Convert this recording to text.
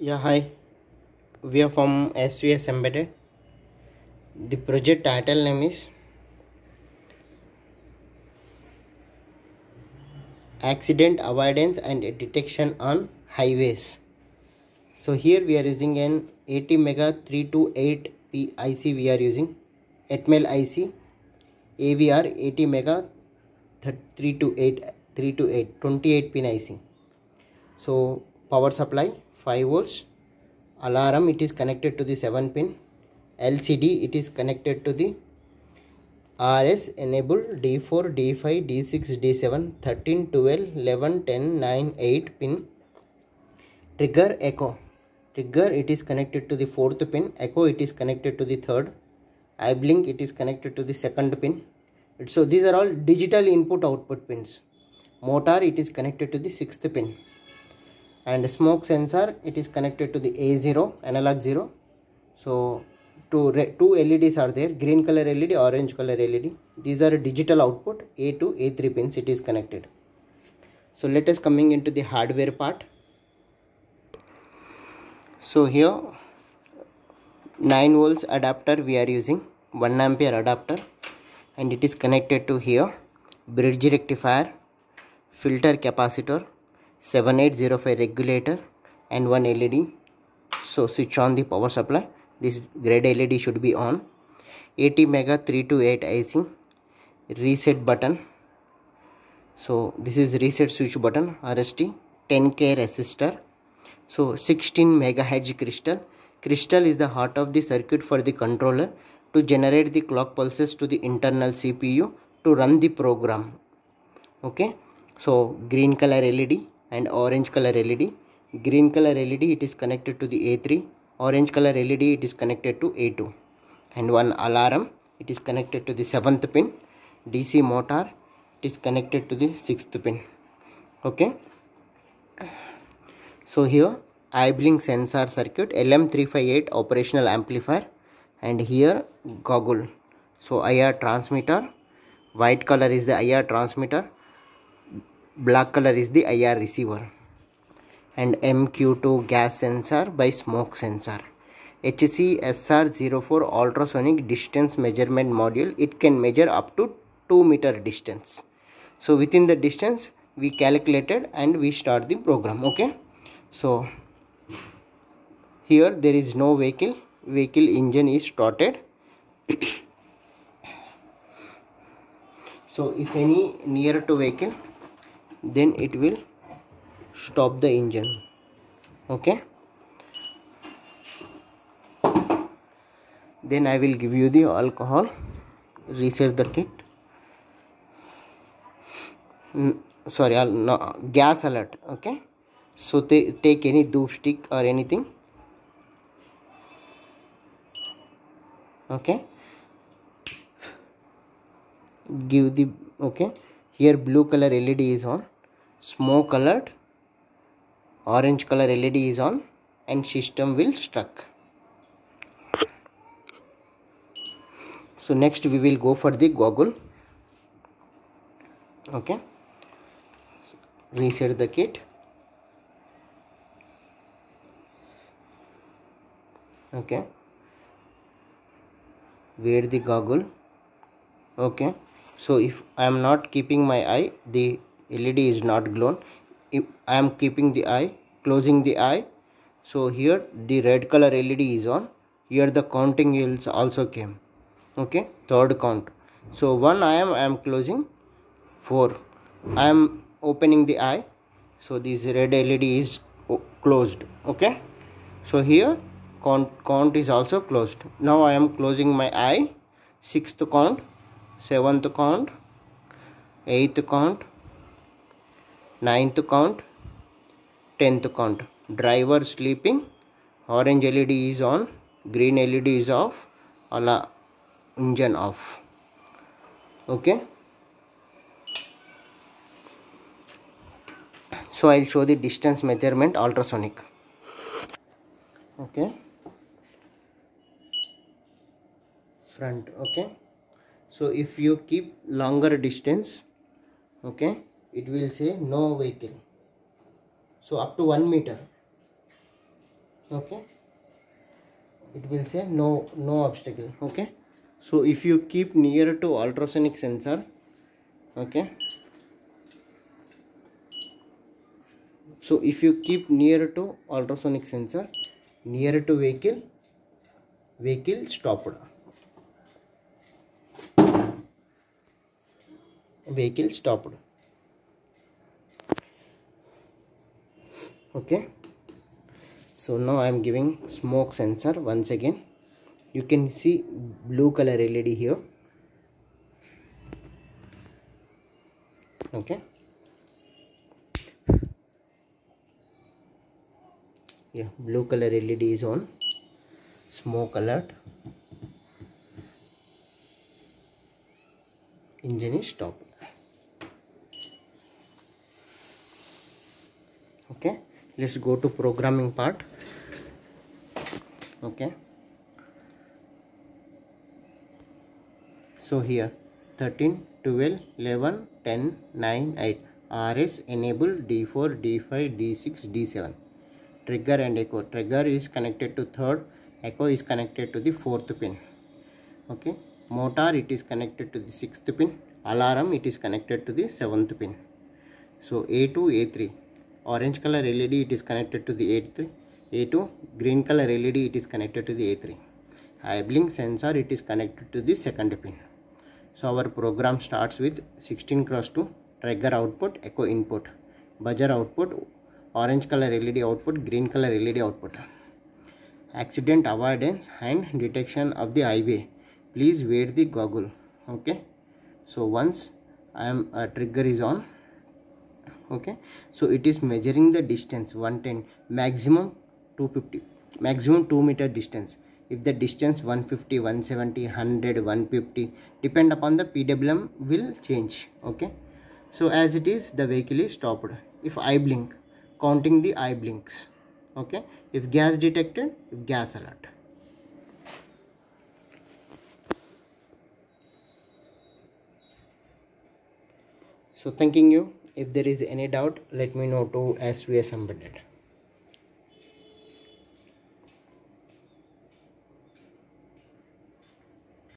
Yeah, hi. We are from SVS Embedded. The project title name is Accident Avoidance and Detection on Highways. So here we are using an ATmega 328P IC. We are using Atmel IC AVR ATmega 328 28 pin IC. So power supply 5 volts. Alarm, it is connected to the 7 pin. LCD, it is connected to the RS enable D4, D5, D6, D7, 13, 12, 11, 10, 9, 8 pin. Trigger echo. Trigger, it is connected to the 4th pin. Echo, it is connected to the 3rd. Eye blink, it is connected to the 2nd pin. So these are all digital input output pins. Motor, it is connected to the 6th pin. And smoke sensor, it is connected to the A0, analog 0. So two LEDs are there, green color LED, orange color LED. These are digital output, A to A3 pins it is connected. So let us coming into the hardware part. So here 9 volts adapter we are using, 1 ampere adapter, and it is connected to here, bridge rectifier, filter capacitor, 7805 regulator, and 1 LED. So switch on the power supply. This red LED should be on. ATmega 328 IC, reset button. So this is reset switch button, RST, 10K resistor. So 16 megahertz crystal. Crystal is the heart of the circuit for the controller to generate the clock pulses to the internal CPU to run the program. Okay, so green color LED and orange color LED. Green color LED, it is connected to the A3. Orange color LED, it is connected to A2. And one alarm, it is connected to the 7th pin. DC motor, it is connected to the 6th pin. Okay, so here eye blink sensor circuit, LM358 operational amplifier, and here goggle. So IR transmitter, white color is the IR transmitter, black color is the IR receiver. And MQ2 gas sensor by smoke sensor. HCSR04 ultrasonic distance measurement module. It can measure up to 2 meter distance. So within the distance we calculated and we start the program. Okay, so here there is no vehicle engine is started. So if any near to vehicle, then it will stop the engine. Okay, then I will give you the alcohol, reset the kit. Sorry, no, gas alert. Okay, so take any doop stick or anything. Okay, give the, okay, here blue color LED is on, smoke alert, orange color LED is on, and system will stuck. So next we will go for the goggle. Okay, reset the kit. Okay, wear the goggle. Okay, so if I am not keeping my eye, the LED is not glown. If I am keeping the eye, closing the eye, so here the red color LED is on. Here the counting is also came. Okay, 3rd count. So 1 I am closing, 4 I am opening the eye, so this red LED is closed. Okay, so here count is also closed. Now I am closing my eye, 6th count, 7th count, 8th count, 9th count, 10th count. Driver sleeping, orange LED is on, green LED is off, engine off. Okay, so I'll show the distance measurement ultrasonic. Okay, front. Okay, so if you keep longer distance, okay, it will say no vehicle. So up to 1 meter. Okay, it will say no obstacle. Okay, so if you keep near to ultrasonic sensor, okay, so if you keep near to ultrasonic sensor, near to vehicle stopped, vehicle stopped. Okay, so now I am giving smoke sensor once again. You can see blue color LED here. Okay, yeah, blue color LED is on. Smoke alert, engine is stopped. Okay, let's go to programming part. Okay, so here 13, 12, 11, 10, 9, 8 RS enable D4, D5, D6, D7. Trigger and echo. Trigger is connected to third, echo is connected to the fourth pin. Okay, motor it is connected to the sixth pin, alarm it is connected to the seventh pin. So A2, A3, orange color LED it is connected to the A2, green color LED it is connected to the A3. Eye blink sensor it is connected to the second pin. So our program starts with 16x2, trigger output, echo input, buzzer output, orange color LED output, green color LED output. Accident avoidance and detection of the highway. Please wear the goggle. Okay, so once trigger is on, okay, so it is measuring the distance 110, maximum 250, maximum 2 meter distance. If the distance 150, 170, 100, 150 depend upon the PWM will change. Okay, so as it is, the vehicle is stopped. If I blink, counting the eye blinks. Okay, if gas detected, if gas alert. So thanking you. If there is any doubt, let me know to SVS Embedded.